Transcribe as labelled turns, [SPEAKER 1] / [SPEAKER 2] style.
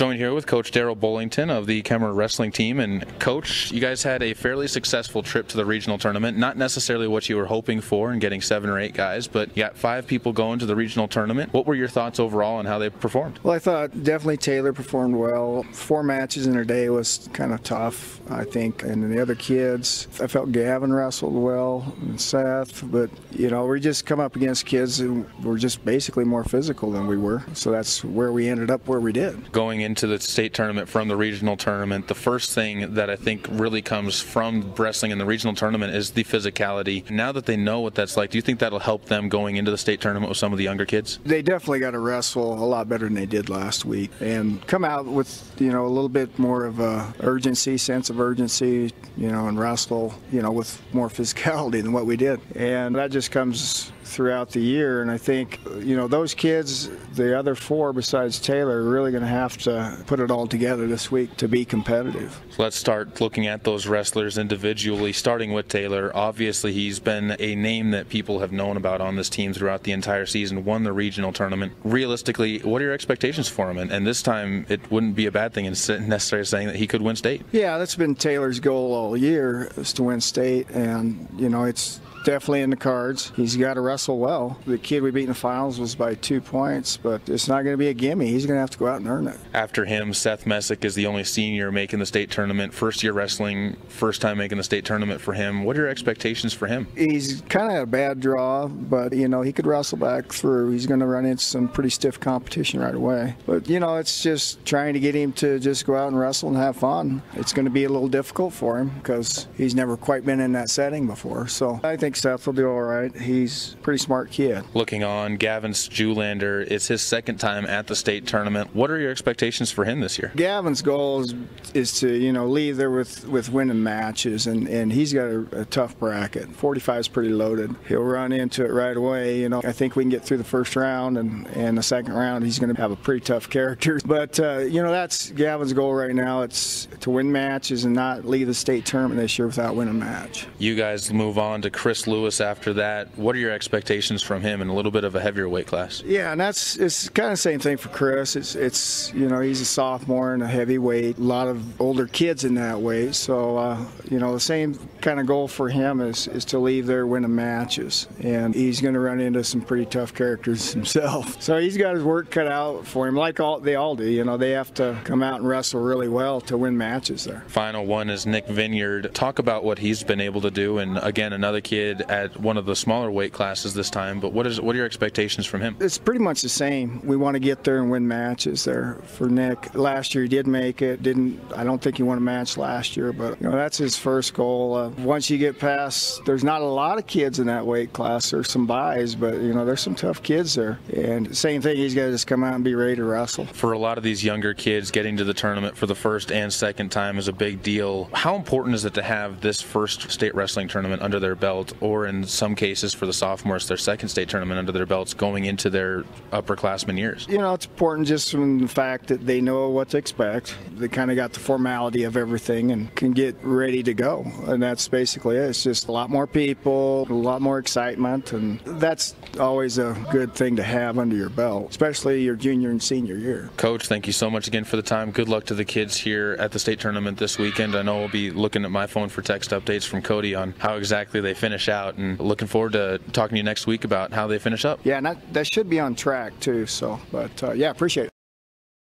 [SPEAKER 1] Joined here with Coach Darrell Bullington of the Kemmerer wrestling team. And Coach, you guys had a fairly successful trip to the regional tournament. Not necessarily what you were hoping for in getting 7 or 8 guys, but you got 5 people going to the regional tournament. What were your thoughts overall on how they performed?
[SPEAKER 2] Well, I thought definitely Taylor performed well. 4 matches in a day was kind of tough, I think. And the other kids, I felt Gavin wrestled well, and Seth, but we just come up against kids who were just basically more physical than we were. So that's where we ended up where we did.
[SPEAKER 1] Going into the state tournament from the regional tournament, the first thing that I think really comes from wrestling in the regional tournament is the physicality. Now that they know what that's like, do you think that'll help them going into the state tournament with some of the younger kids?
[SPEAKER 2] They definitely got to wrestle a lot better than they did last week and come out with, a little bit more of a sense of urgency, and wrestle, with more physicality than what we did. And that just comes throughout the year, and I think those kids, the other 4 besides Taylor, are really going to have to put it all together this week to be competitive.
[SPEAKER 1] So let's start looking at those wrestlers individually, starting with Taylor. Obviously he's been a name that people have known about on this team throughout the entire season, won the regional tournament. Realistically, what are your expectations for him? And this time it wouldn't be a bad thing in necessarily saying that he could win state.
[SPEAKER 2] Yeah, that's been Taylor's goal all year, is to win state, and it's definitely in the cards. He's got to wrestle well. The kid we beat in the finals was by 2 points, but it's not going to be a gimme. He's going to have to go out and earn it.
[SPEAKER 1] After him, Seth Messick is the only senior making the state tournament. First year wrestling, first time making the state tournament for him. What are your expectations for him?
[SPEAKER 2] He's kind of had a bad draw, but he could wrestle back through. He's going to run into some pretty stiff competition right away. But it's just trying to get him to just go out and wrestle and have fun. It's going to be a little difficult for him because he's never quite been in that setting before. So I think Seth will do all right. He's a pretty smart kid.
[SPEAKER 1] Looking on, Gavin Julander, it's his 2nd time at the state tournament. What are your expectations for him this year?
[SPEAKER 2] Gavin's goal is to leave there with winning matches, and he's got a tough bracket. 45 is pretty loaded. He'll run into it right away. I think we can get through the first round, and the second round he's going to have a pretty tough character. But that's Gavin's goal right now. It's to win matches and not leave the state tournament this year without winning a match.
[SPEAKER 1] You guys move on to Chris Lewis after that. What are your expectations from him in a little bit of a heavier weight class?
[SPEAKER 2] Yeah, and it's kind of the same thing for Chris. It's he's a sophomore and a heavyweight. A lot of older kids in that weight. So the same kind of goal for him is to leave there winning matches, and he's going to run into some pretty tough characters himself. So he's got his work cut out for him, like they all do. They have to come out and wrestle really well to win matches there.
[SPEAKER 1] Final one is Nick Vineyard. Talk about what he's been able to do, and again, another kid at one of the smaller weight classes this time, but what are your expectations from him?
[SPEAKER 2] It's pretty much the same. We want to get there and win matches there for Nick. Last year he did make it. I don't think he won a match last year, but that's his first goal. Once you get past, there's not a lot of kids in that weight class. There's some buys, but there's some tough kids there. And same thing, he's got to just come out and be ready to wrestle.
[SPEAKER 1] For a lot of these younger kids, getting to the tournament for the first and second time is a big deal. How important is it to have this first state wrestling tournament under their belt, or in some cases for the sophomores, their second state tournament under their belts going into their upperclassmen years?
[SPEAKER 2] It's important just from the fact that they know what to expect. They kind of got the formality of everything and can get ready to go. And that's basically it. It's just a lot more people, a lot more excitement, and that's always a good thing to have under your belt, especially your junior and senior year.
[SPEAKER 1] Coach, thank you so much again for the time. Good luck to the kids here at the state tournament this weekend. I know we'll be looking at my phone for text updates from Cody on how exactly they finish out, and looking forward to talking to you next week about how they finish up.
[SPEAKER 2] Yeah, and that should be on track too. So, but yeah, appreciate it.